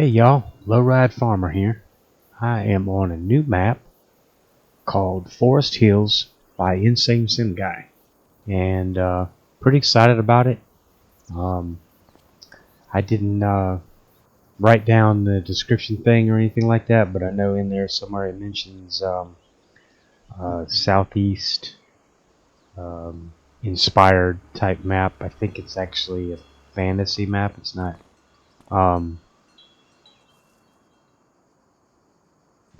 Hey y'all, Lowride Farmer here. I am on a new map called Forest Hills by InsaneSimGuy, and pretty excited about it. I didn't write down the description thing or anything like that, but I know in there somewhere it mentions southeast inspired type map. I think it's actually a fantasy map. It's not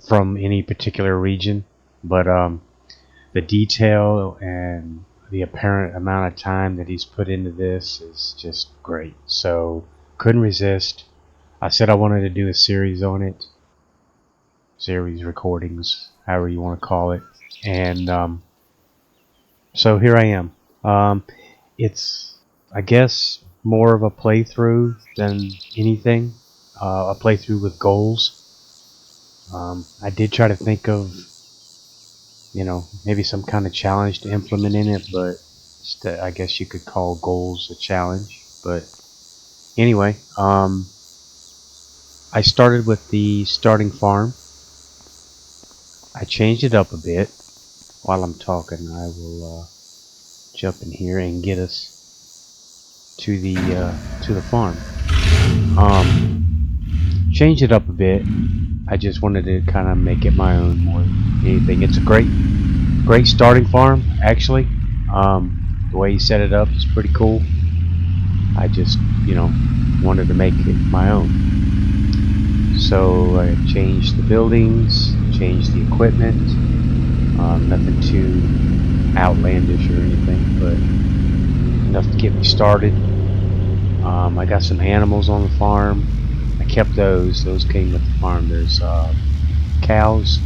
from any particular region, but the detail and the apparent amount of time that he's put into this is just great. So couldn't resist. I said I wanted to do a series on it, series recordings, however you want to call it, and so here I am. It's, I guess, more of a playthrough than anything, a playthrough with goals. I did try to think of, maybe some kind of challenge to implement in it, but I guess you could call goals a challenge. But anyway, I started with the starting farm. I changed it up a bit. While I'm talking, I will jump in here and get us to the farm. Change it up a bit. I just wanted to kind of make it my own more than anything. It's a great starting farm, actually. The way he set it up is pretty cool. I just, wanted to make it my own. So I changed the buildings, changed the equipment. Nothing too outlandish or anything, but enough to get me started. I got some animals on the farm. I kept those. Those came with the farm. There's cows,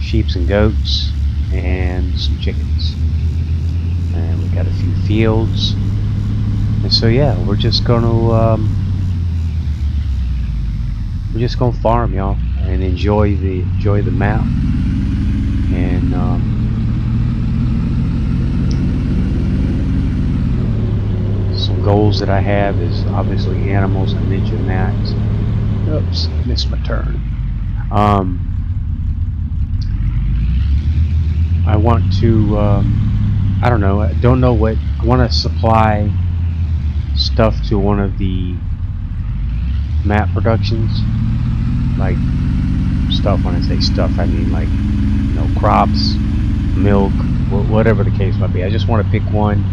sheep and goats, and some chickens. And we got a few fields. And so yeah, we're just gonna farm, y'all, and enjoy the map. And some goals that I have is obviously animals. I mentioned that. Oops, missed my turn. I want to, I don't know what, I want to supply stuff to one of the map productions, like stuff. When I say stuff, I mean like, crops, milk, whatever the case might be. I just want to pick one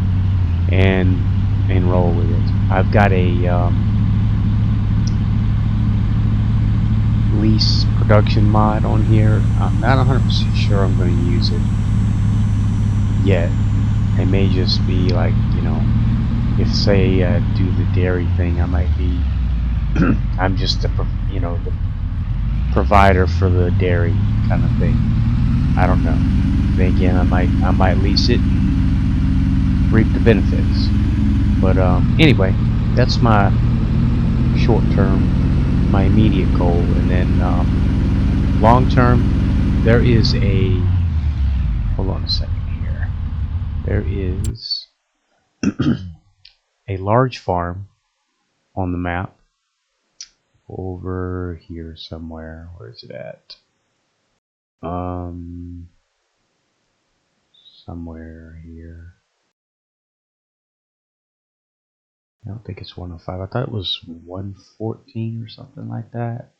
and roll with it. I've got a lease production mod on here. I'm not 100% sure I'm going to use it yet. It may just be like, if say do the dairy thing, I might be I'm just the provider for the dairy kind of thing. I don't know. Then again, I might lease it, reap the benefits. But anyway, that's my short term, my immediate goal. And then long term, there is a, hold on a second here, there is a large farm on the map over here somewhere. Where is it at? Somewhere here. I don't think it's 105. I thought it was 114 or something like that.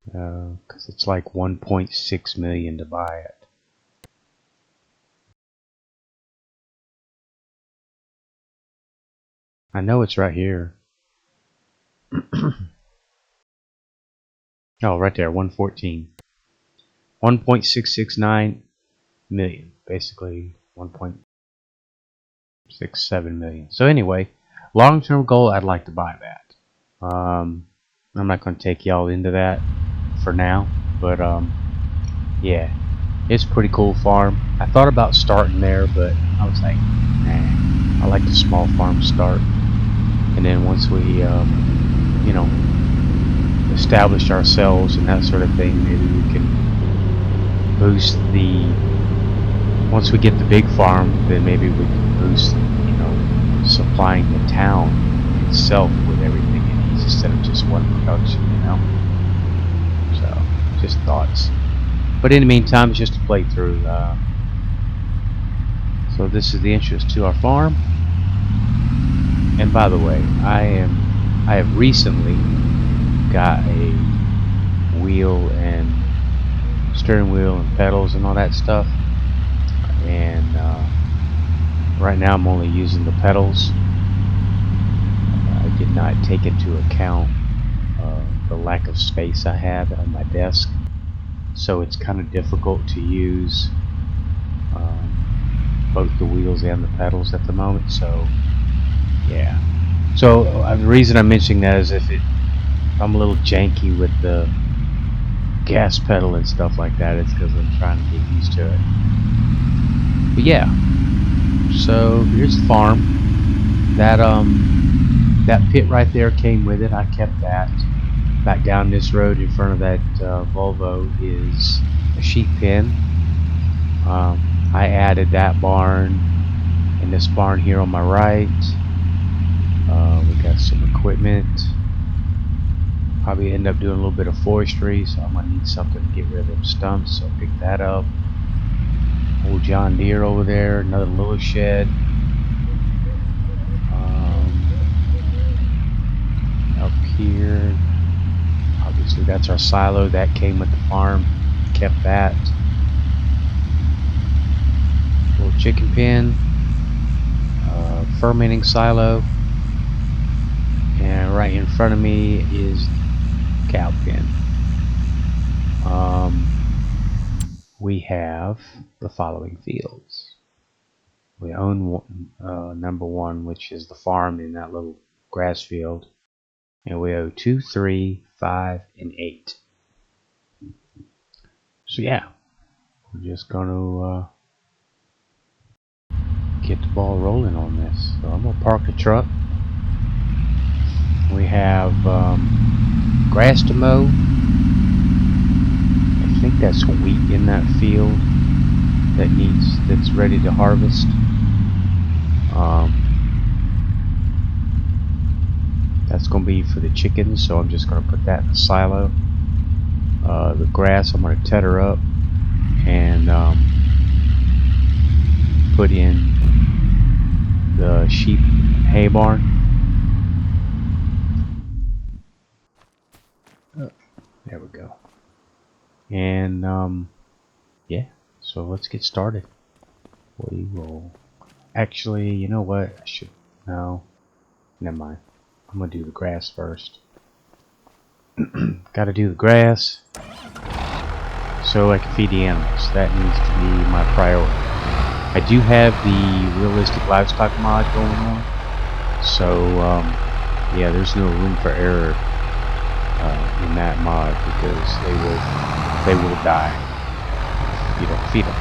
Because it's like 1.6 million to buy it. I know it's right here. Oh, right there, 114. 1.669 million. Basically 1.67 million. So anyway, long-term goal, I'd like to buy that. I'm not going to take y'all into that for now, but yeah, it's a pretty cool farm. I thought about starting there, but I was like, nah, I like the small farm start, and then once we established ourselves and that sort of thing, maybe we can boost the, once we get the big farm, then maybe we can boost, supplying the town itself with everything it needs instead of just one production. So, just thoughts. But in the meantime, it's just a playthrough. So this is the entrance to our farm. And by the way, I have recently got a wheel and steering wheel and pedals and all that stuff. And right now I'm only using the pedals. I did not take into account the lack of space I have on my desk, so it's kind of difficult to use both the wheels and the pedals at the moment. So yeah, so the reason I'm mentioning that is if I'm a little janky with the gas pedal and stuff like that, it's because I'm trying to get used to it. But yeah, so here's the farm. That pit right there came with it. I kept that. Back down this road in front of that Volvo is a sheep pen. I added that barn and this barn here on my right. We got some equipment. Probably end up doing a little bit of forestry, so I'm gonna need something to get rid of them stumps, so pick that up. Old John Deere over there, another little shed. Up here, obviously that's our silo that came with the farm. Kept that. Little chicken pen, fermenting silo, and right in front of me is cow pen. We have the following fields. We own number 1, which is the farm in that little grass field, and we own 2, 3, 5, and 8. So yeah, we're just gonna get the ball rolling on this. So I'm gonna park the truck. We have grass to mow. I think that's wheat in that field that's ready to harvest. That's gonna be for the chickens, so I'm just gonna put that in the silo. The grass I'm gonna tether up and put in the sheep hay barn. There we go. And yeah, so let's get started. We will actually, you know what, no, never mind. I'm gonna do the grass first. Gotta do the grass so I can feed the animals. That needs to be my priority. I do have the realistic livestock mod going on, so yeah, there's no room for error in that mod because they will die if you don't feed them,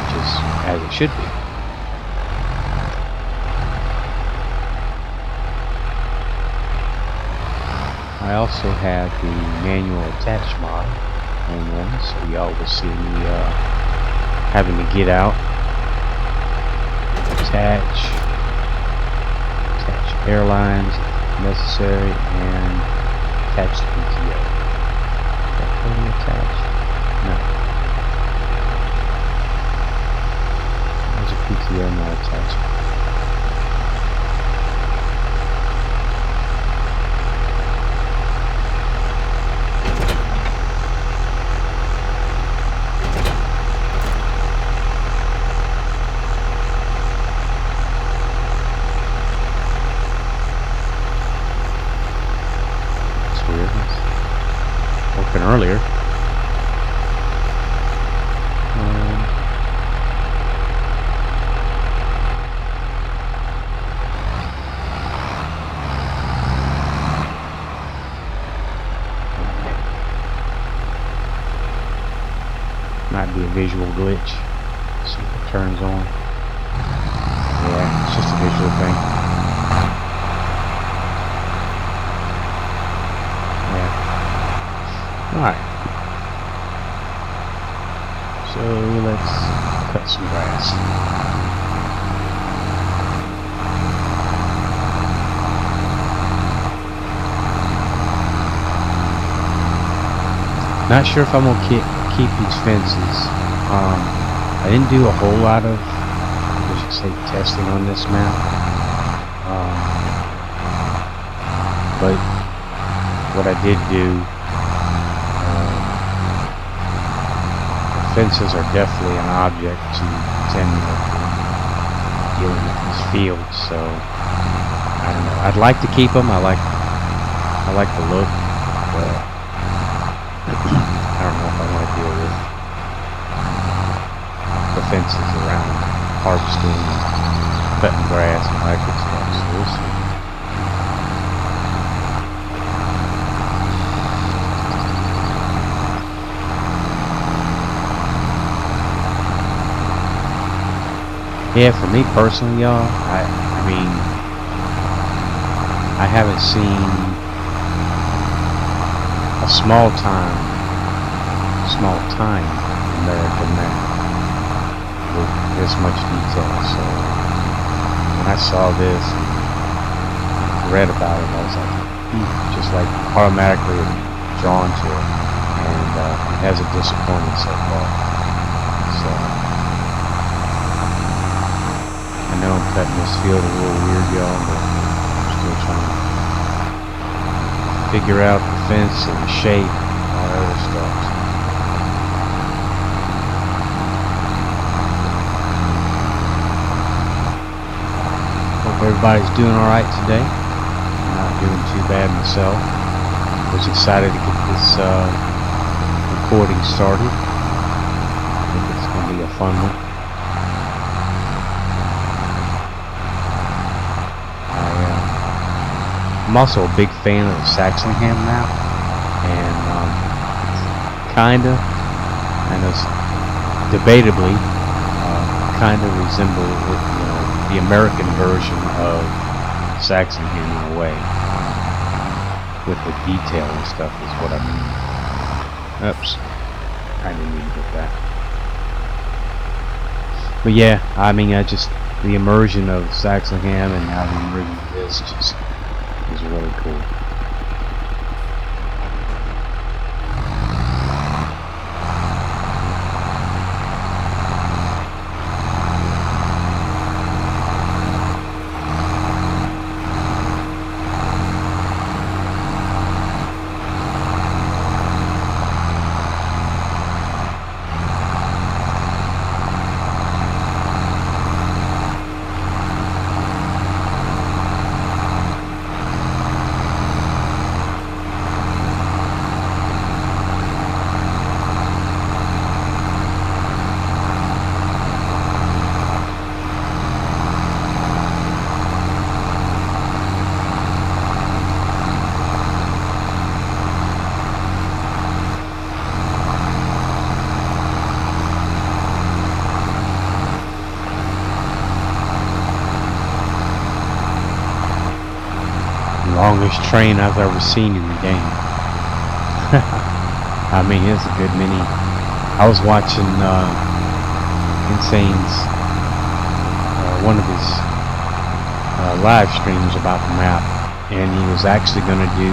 which is as it should be. I also have the manual attach mod going on, so y'all will see me having to get out, attach airlines if necessary, and attach the PTO. Is that fully attached? No. There's a PTO not attached. Earlier. Might be a visual glitch. See if it turns on. Yeah, it's just a visual thing. Alright. So let's cut some grass. Not sure if I'm gonna keep these fences. I didn't do a whole lot of, I should say, testing on this map. But what I did do, the fences are definitely an object to contend with dealing with these fields. So I don't know. I'd like to keep them. I like the look, but I don't know if I want to deal with the fences around harvesting and cutting grass and all that good stuff. So we'll see. Yeah, for me personally, y'all, I mean, I haven't seen a small time American map with this much detail. So when I saw this and read about it, I was like, just like automatically drawn to it, and it hasn't disappointed so far. So I know I'm cutting this field a little weird, y'all, but I'm still trying to figure out the fence and the shape and all that other stuff. Hope everybody's doing alright today. I'm not doing too bad myself. Was excited to get this recording started. I think it's going to be a fun one. I'm also a big fan of the Saxonham map, and kinda, and it's debatably kinda resemble it, the American version of Saxonham in a way, with the detail and stuff is what I mean. Oops, I didn't mean to hit that. But yeah, I mean, just the immersion of Saxonham and now the immersion of this just is really cool. Longest train I've ever seen in the game. I mean, it's a good many. I was watching Insane's one of his live streams about the map, and he was actually going to do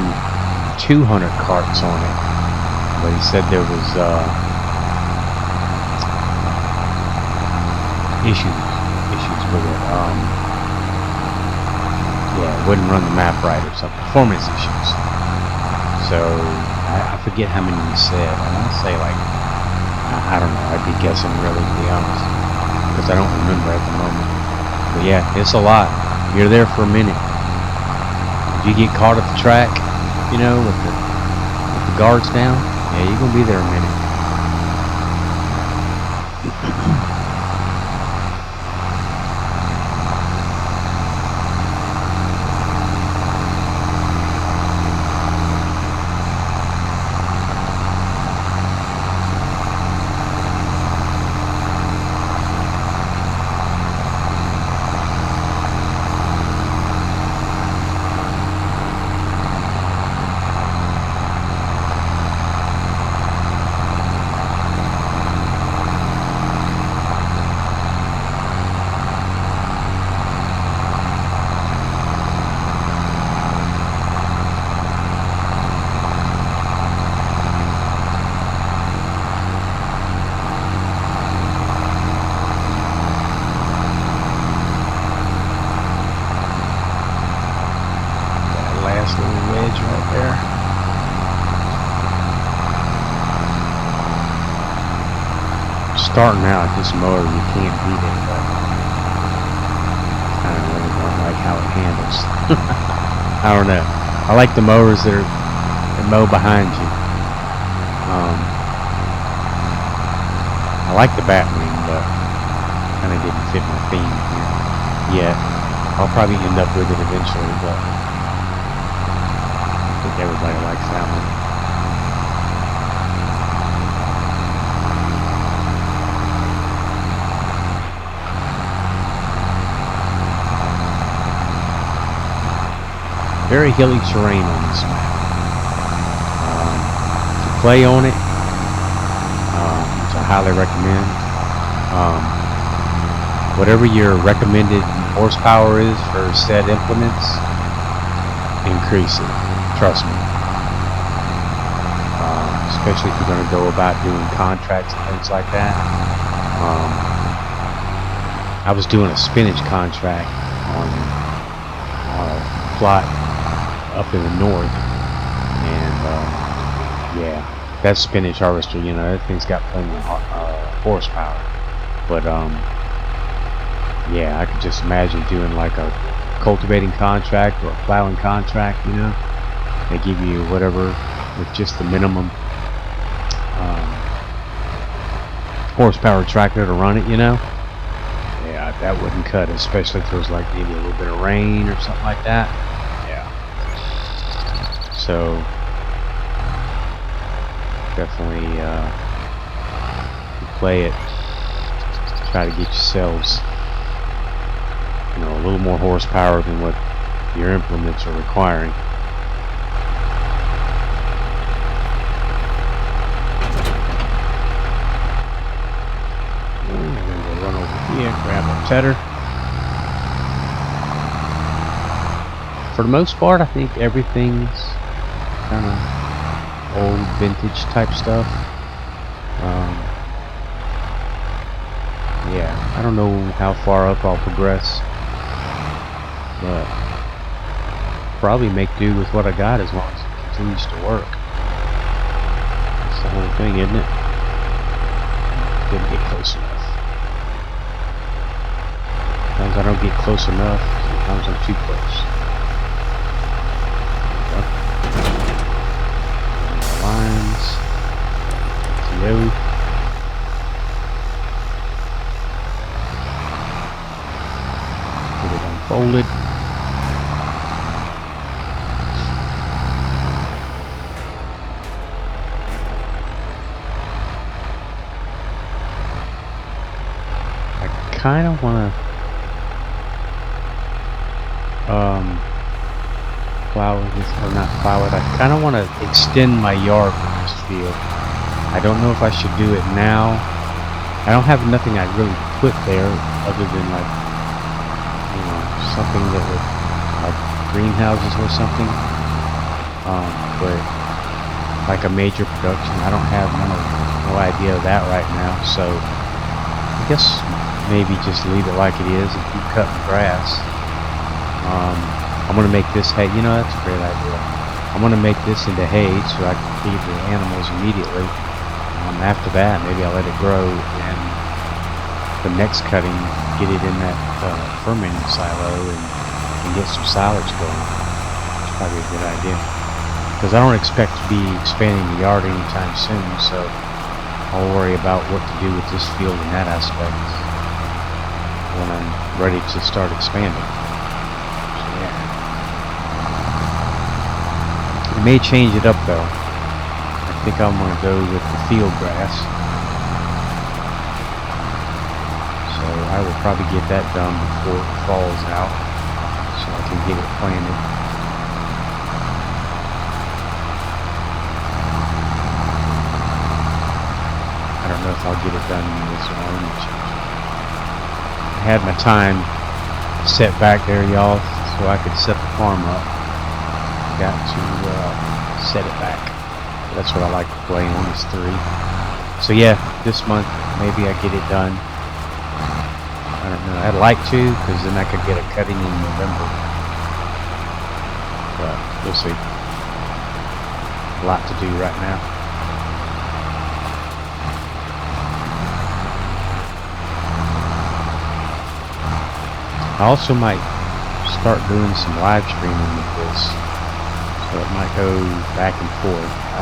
200 carts on it, but he said there was issues with it. Yeah, it wouldn't run the map right or something. Performance issues. So I forget how many he said. I want to say like, I don't know. I'd be guessing really, to be honest, because I don't remember at the moment. But yeah, it's a lot. You're there for a minute. If you get caught at the track, with the guards down, yeah, you're gonna be there a minute. Nice little wedge right there. Starting out, this mower, you can't beat it, but I really don't like how it handles. I don't know. I like the mowers that mow behind you. I like the Batwing, but kind of didn't fit my theme here yet. I'll probably end up with it eventually, but I think everybody likes that one. Very hilly terrain on this map. To play on it, which I highly recommend. Whatever your recommended horsepower is for said implements, increase it. Trust me. Especially if you're going to go about doing contracts and things like that. I was doing a spinach contract on a plot up in the north, and yeah, that spinach harvester, you know, that thing's got plenty of horsepower, but yeah, I could just imagine doing like a cultivating contract or a plowing contract, you know. They give you whatever with just the minimum horsepower tractor to run it, you know. Yeah, that wouldn't cut it, especially if there was like maybe a little bit of rain or something like that. So definitely play it. Try to get yourselves, you know, a little more horsepower than what your implements are requiring. And then we'll run over here, grab a tedder. For the most part, I think everything's kind of old vintage type stuff. Yeah, I don't know how far up I'll progress, but probably make do with what I got as long as it continues to work. That's the whole thing, isn't it? Didn't get close enough. Sometimes I don't get close enough, sometimes I'm too close. Lines. TO. Get it unfolded. I kind of want to plow this, or not plow it. I kind of want to extend my yard with this field. I don't know if I should do it now. I don't have nothing I'd really put there other than like, you know, something that would, like greenhouses or something. But like a major production, I don't have no idea of that right now. So I guess maybe just leave it like it is and keep cutting grass. I'm going to make this hay. You know, that's a great idea. I'm going to make this into hay so I can feed the animals immediately. After that, maybe I'll let it grow, and the next cutting, get it in that fermenting silo and get some silage going. It's probably a good idea. Because I don't expect to be expanding the yard anytime soon, so I'll worry about what to do with this field in that aspect when I'm ready to start expanding. I may change it up though. I think I'm going to go with the field grass. So I will probably get that done before it falls out, so I can get it planted. I don't know if I'll get it done in this one. I had my time set back there, y'all, so I could set the farm up. Got to set it back. That's what I like to play on, is 3. So yeah, this month maybe I get it done. I don't know. I'd like to, because then I could get a cutting in November. but we'll see. A lot to do right now. I also might start doing some live streaming with this, so it might go back and forth. I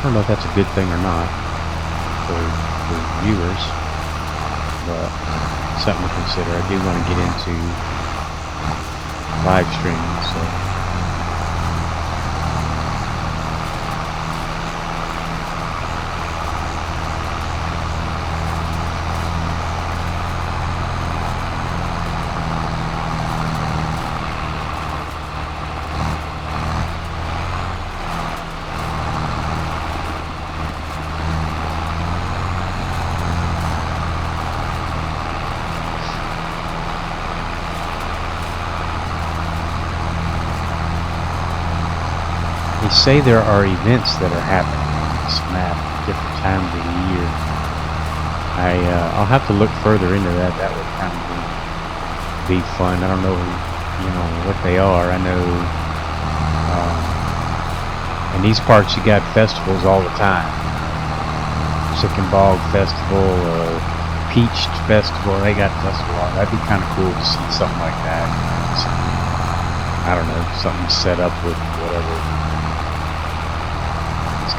don't know if that's a good thing or not for viewers, but something to consider. I do want to get into live streaming, so. Say there are events that are happening on this map at different times of the year. I'll have to look further into that. That would kind of be fun. I don't know, what they are. I know in these parts you got festivals all the time. Chicken Bog Festival, Peach Festival. They got festival. That'd be kind of cool to see something like that. I don't know, something set up with whatever.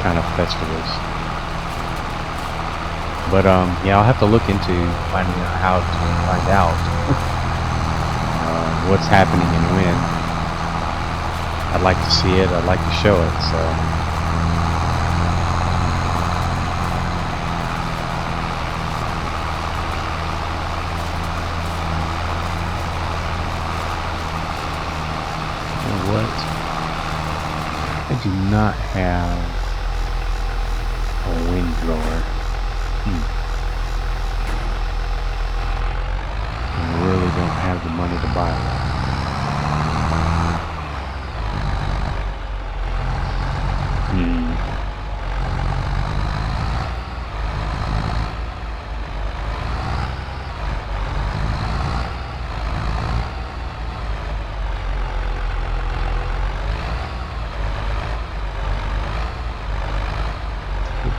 Kind of festivals, but yeah, I'll have to look into finding out how to find out what's happening and when. I'd like to see it. I'd like to show it. So what? I do not have a wind blower. I really don't have the money to buy one.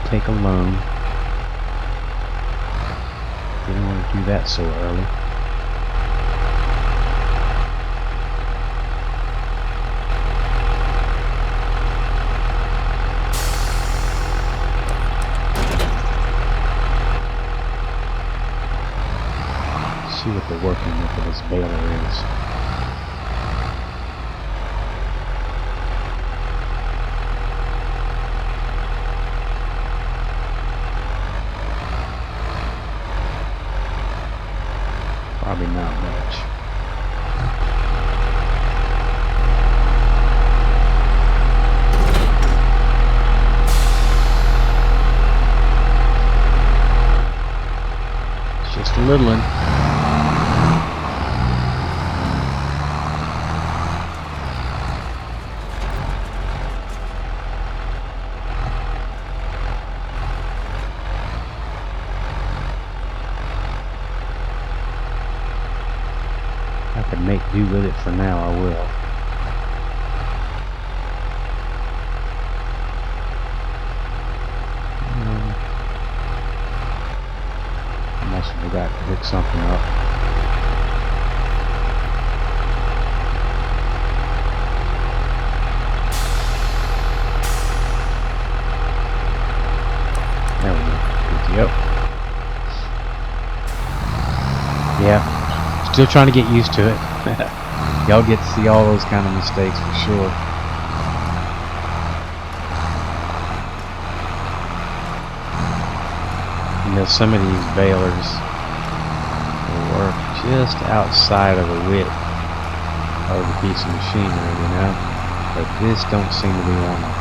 Take a loan. Didn't want to do that so early. Let's see what the working with this baler is. Probably not much. It's just a little one. If I could make do with it for now, I will. I must have forgot to pick something up. There we go. Yep. Yeah. Still trying to get used to it. Y'all get to see all those kind of mistakes for sure. Some of these balers will work just outside of the width of the piece of machinery, but this don't seem to be one of them.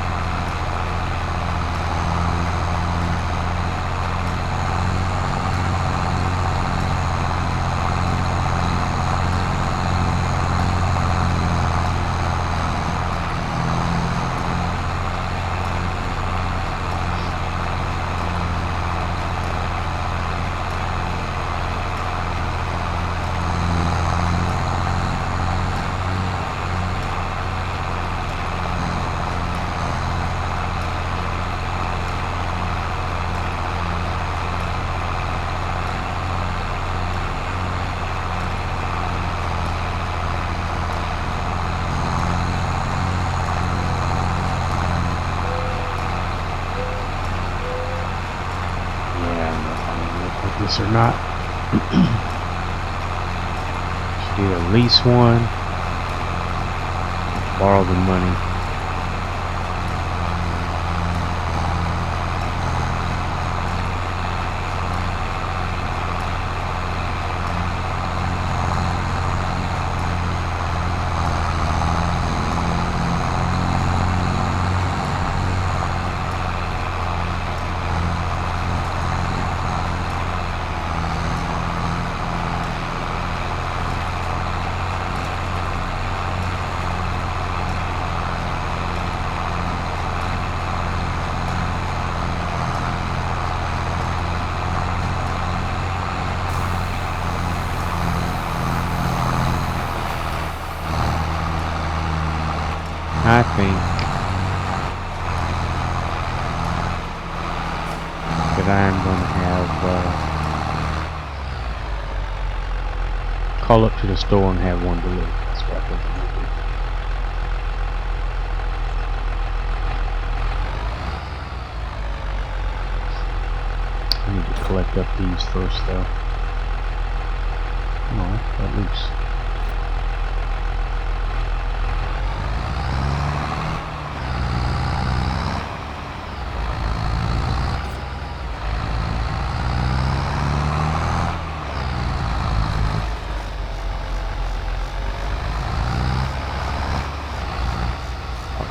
this or not. Should either lease one, borrow the money. I think that I'm going to have call up to the store and have one delivered. That's what I think I'm going to do. I need to collect up these first though. No, that loose.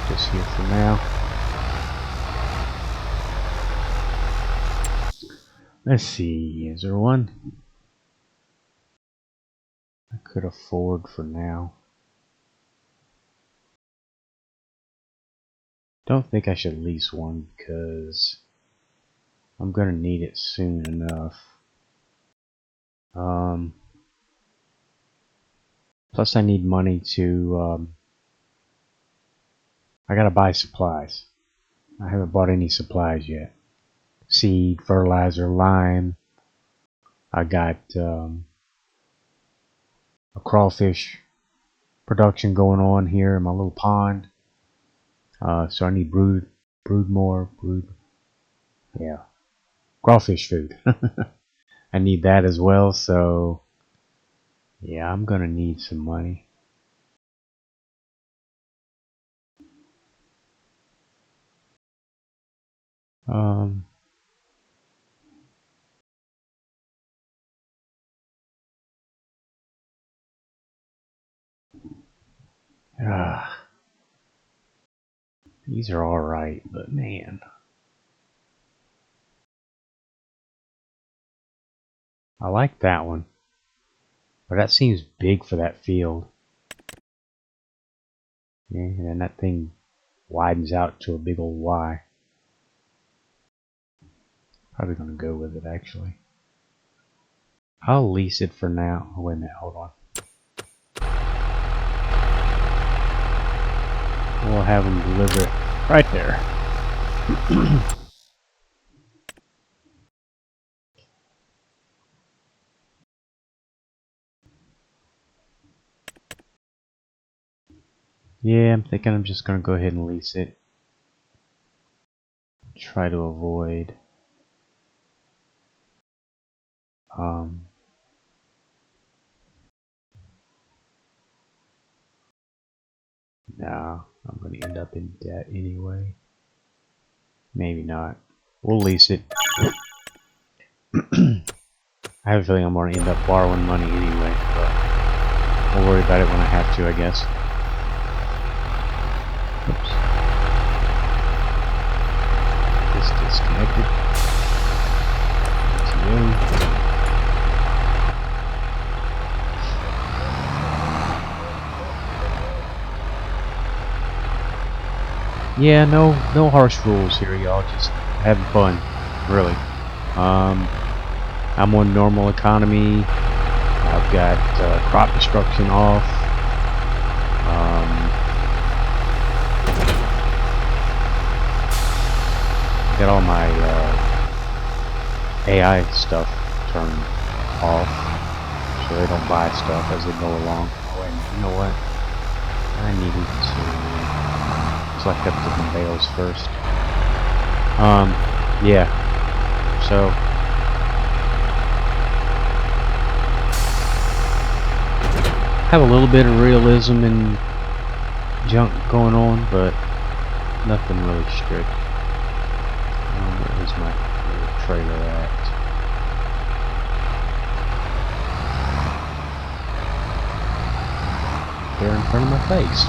Just here for now. Let's see, is there one I could afford for now? Don't think I should lease one because I'm gonna need it soon enough. Plus I need money to I gotta buy supplies. I haven't bought any supplies yet. Seed, fertilizer, lime. I got a crawfish production going on here in my little pond. So I need brood crawfish food. I need that as well, so yeah, I'm gonna need some money. These are alright, but man. I like that one. But that seems big for that field. Yeah, and that thing widens out to a big old Y. Probably gonna go with it actually. I'll lease it for now. Oh, wait a minute, hold on. We'll have them deliver it right there. Yeah, I'm thinking I'm just gonna go ahead and lease it. Try to avoid nah, I'm gonna end up in debt anyway. Maybe not. We'll lease it. I have a feeling I'm gonna end up borrowing money anyway, but we'll worry about it when I have to, I guess. Oops. This disconnected. Yeah, no harsh rules here, y'all. Just having fun, really. I'm on normal economy. I've got crop destruction off. Got all my AI stuff turned off, so they don't buy stuff as they go along. Oh, and you know what? I needed to select up different bales first. Yeah. So have a little bit of realism and junk going on, but nothing really strict. Where's my little trailer at? There in front of my face.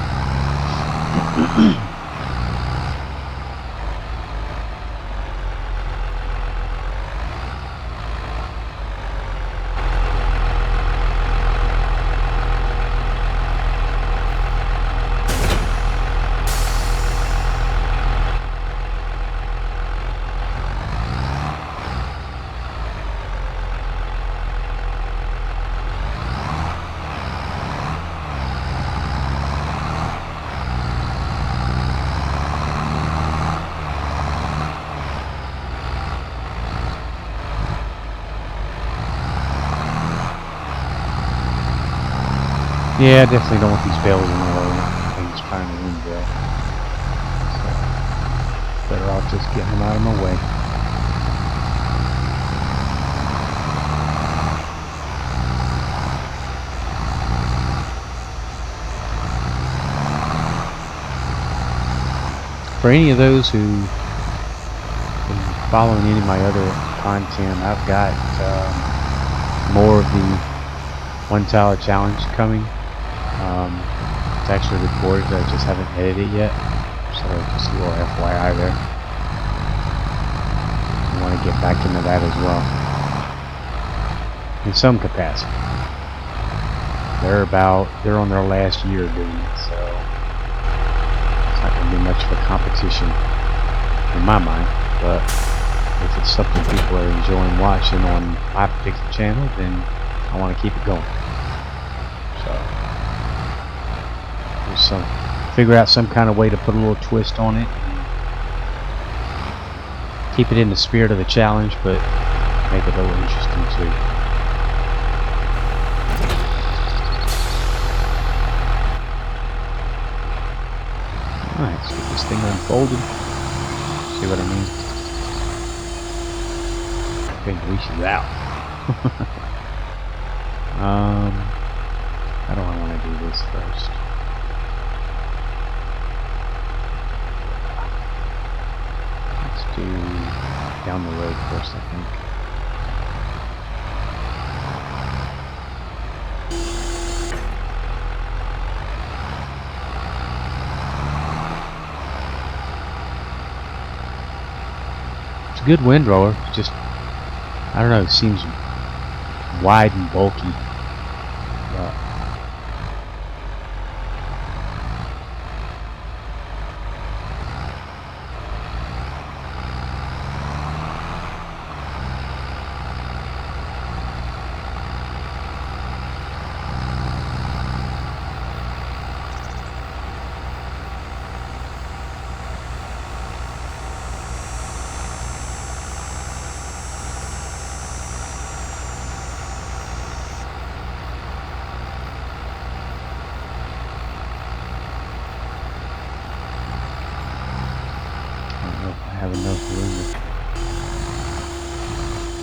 Yeah, I definitely don't want these bells in the way. Things trying to wind bell. So, better off just getting them out of my way. For any of those who are following any of my other content, I've got more of the one tile challenge coming. It's actually recorded, I just haven't edited it yet, so just a little FYI there. I want to get back into that as well, in some capacity. They're on their last year doing it, so it's not going to be much of a competition in my mind, but if it's something people are enjoying watching on my particular channel, then I want to keep it going. So figure out some kind of way to put a little twist on it, keep it in the spirit of the challenge, but make it a little interesting too. Alright, let's get this thing unfolded. See what I mean? Okay, leash is out. How do I want to do this first? Do down the road first, I think. It's a good windrower. It's just, I don't know, it seems wide and bulky. But have enough room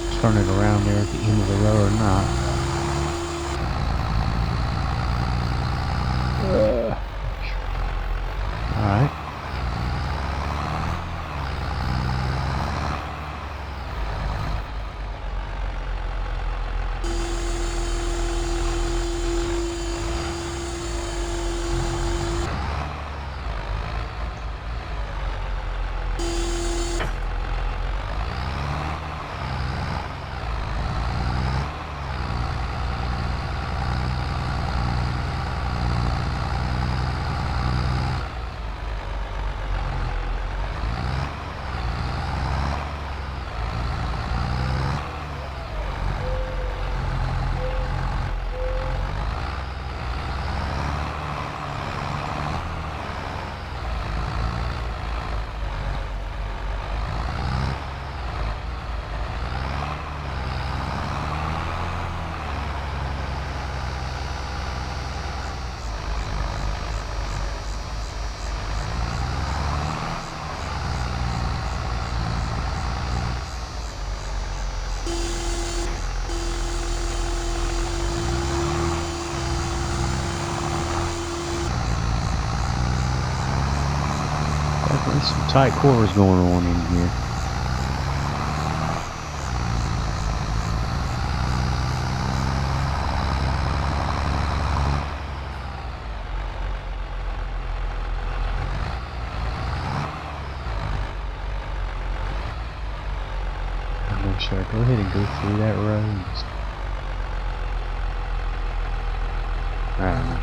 to turn it around there at the end of the row or not. Alright. There's some tight quarters going on in here. Should I go ahead and go through that road? I don't know.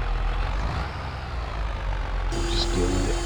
Just deal with it.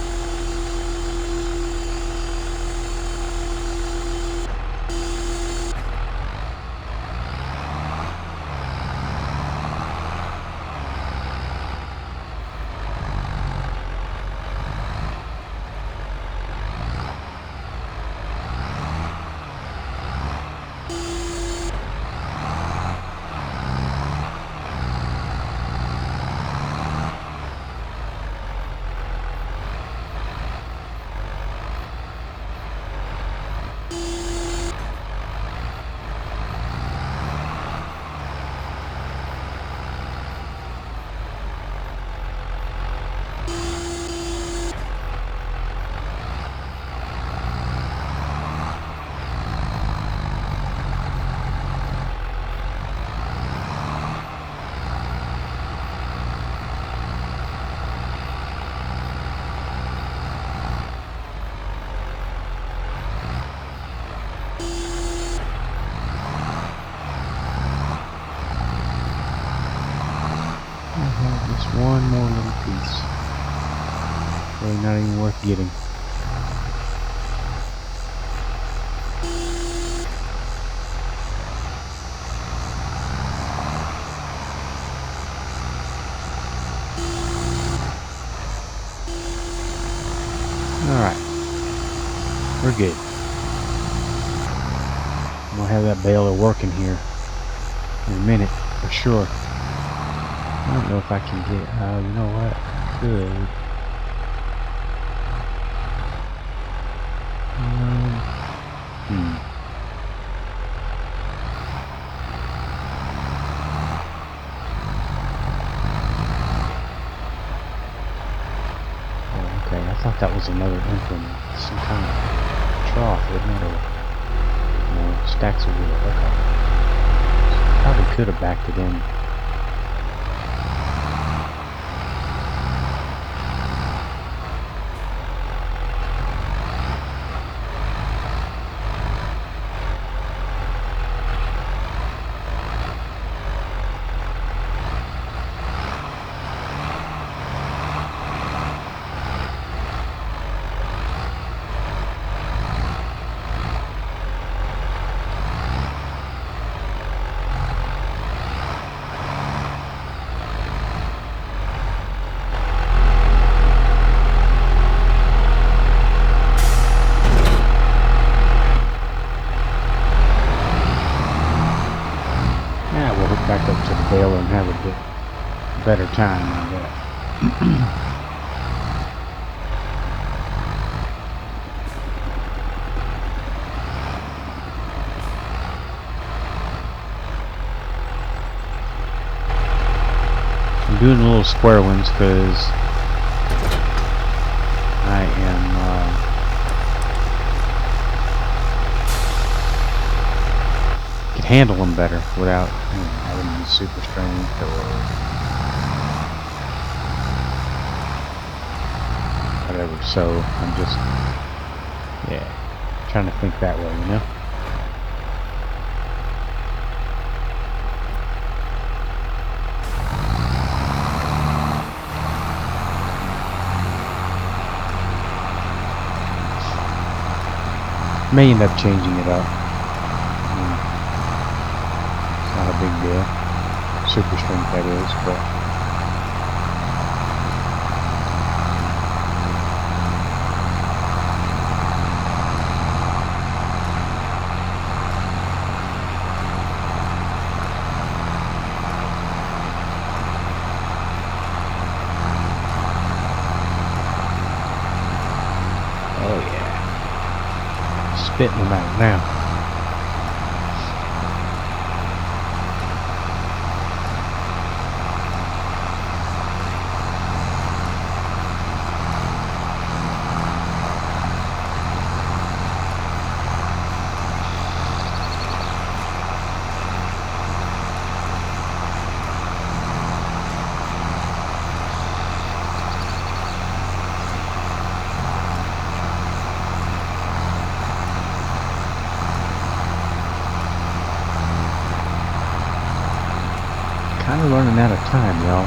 Just one more little piece. Really not even worth getting. Alright. We're good. I'm gonna have that baler working here in a minute for sure. I don't know if I can get, you know what, I could. Oh, okay, I thought that was another implement, some kind of trough, isn't it, or, no, stacks of wood, okay. Probably could have backed it in. Back up to the baler and have a bit better time on that. I'm doing the little square ones because I am can handle them better without having to use super strength or whatever. So I'm just trying to think that way, you know. May end up changing it up. Not a big deal. Super strength, that is, but oh yeah, spitting them out now.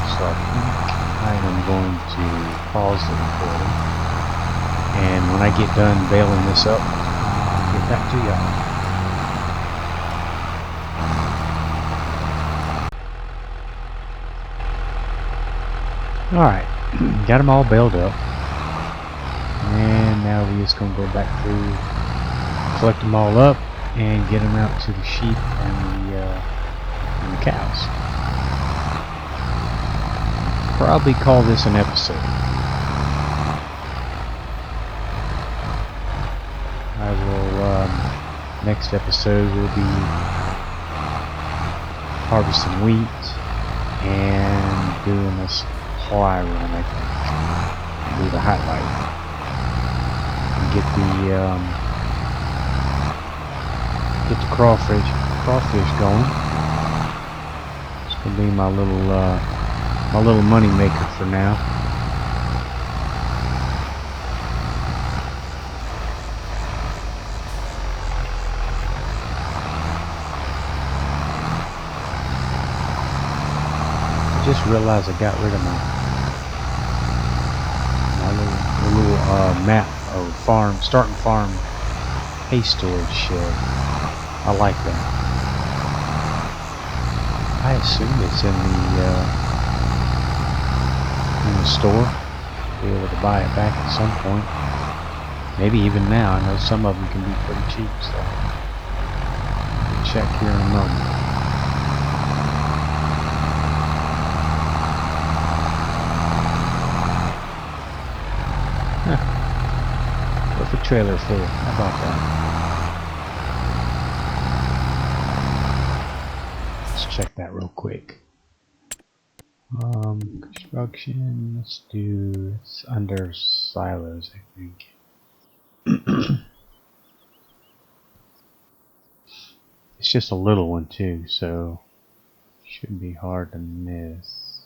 So I think I am going to pause the recording, and when I get done baling this up, I'll get back to y'all. Alright, got them all baled up, and now we're just going to go back through, collect them all up, and get them out to the sheep and the cows. Probably call this an episode. I will, next episode will be harvesting wheat and doing this supply run, I think. Do the highlight. And get the crawfish going. It's gonna be my little money maker for now. I just realized I got rid of my little map of starting farm hay storage shed. I like that. I assume it's in the store. Be able to buy it back at some point. Maybe even now. I know some of them can be pretty cheap, so I'll check here in a moment. Perfect trailer full. How about that? Let's check that real quick. Construction. It's under silos, I think. It's just a little one too, so shouldn't be hard to miss.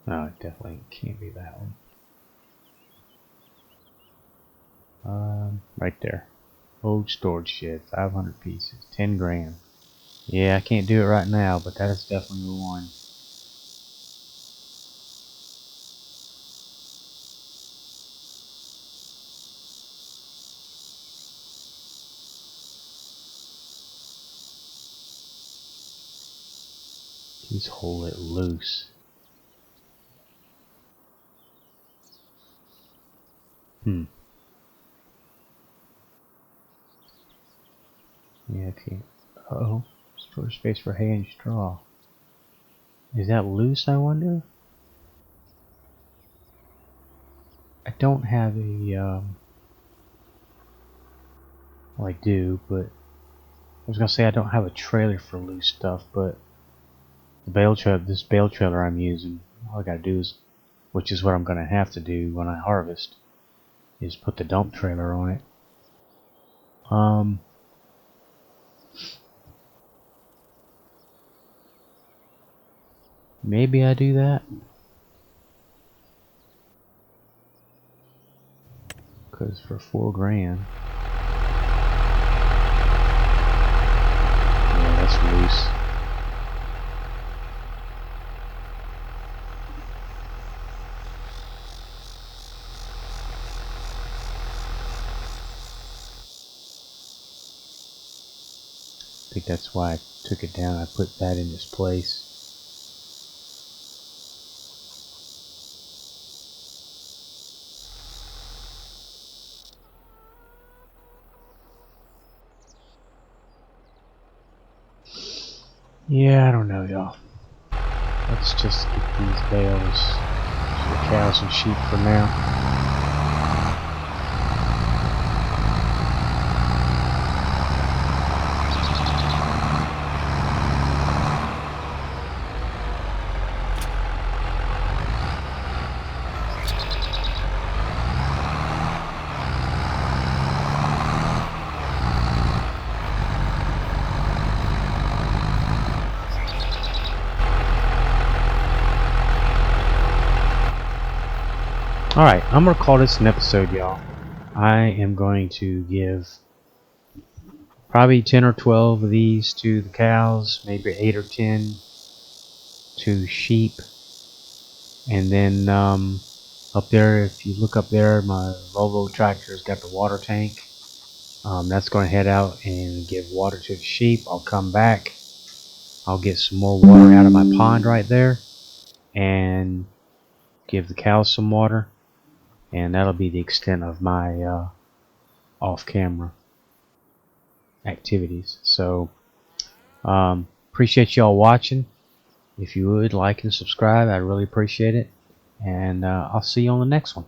No, it definitely can't be that one. Right there. Old storage shed, 500 pieces, 10 grand. Yeah, I can't do it right now, but that is definitely the one. Please hold it loose. Yeah, okay. Uh-oh. Storage space for hay and straw. Is that loose, I wonder? I don't have a, well, I do, but I was gonna say I don't have a trailer for loose stuff, but this bale trailer I'm using, all I gotta do is, which is what I'm gonna have to do when I harvest, is put the dump trailer on it. Maybe I do that, because for 4 grand, yeah, that's loose. I think that's why I took it down. I put that in its place. Yeah, I don't know, y'all. Let's just get these bales to the cows and sheep for now. Alright, I'm going to call this an episode, y'all. I am going to give probably 10 or 12 of these to the cows, maybe 8 or 10 to sheep. And then up there, if you look up there, my Volvo tractor's got the water tank. That's going to head out and give water to the sheep. I'll come back. I'll get some more water out of my pond right there and give the cows some water. And that'll be the extent of my off-camera activities. So appreciate y'all watching. If you would like and subscribe, I'd really appreciate it. And I'll see you on the next one.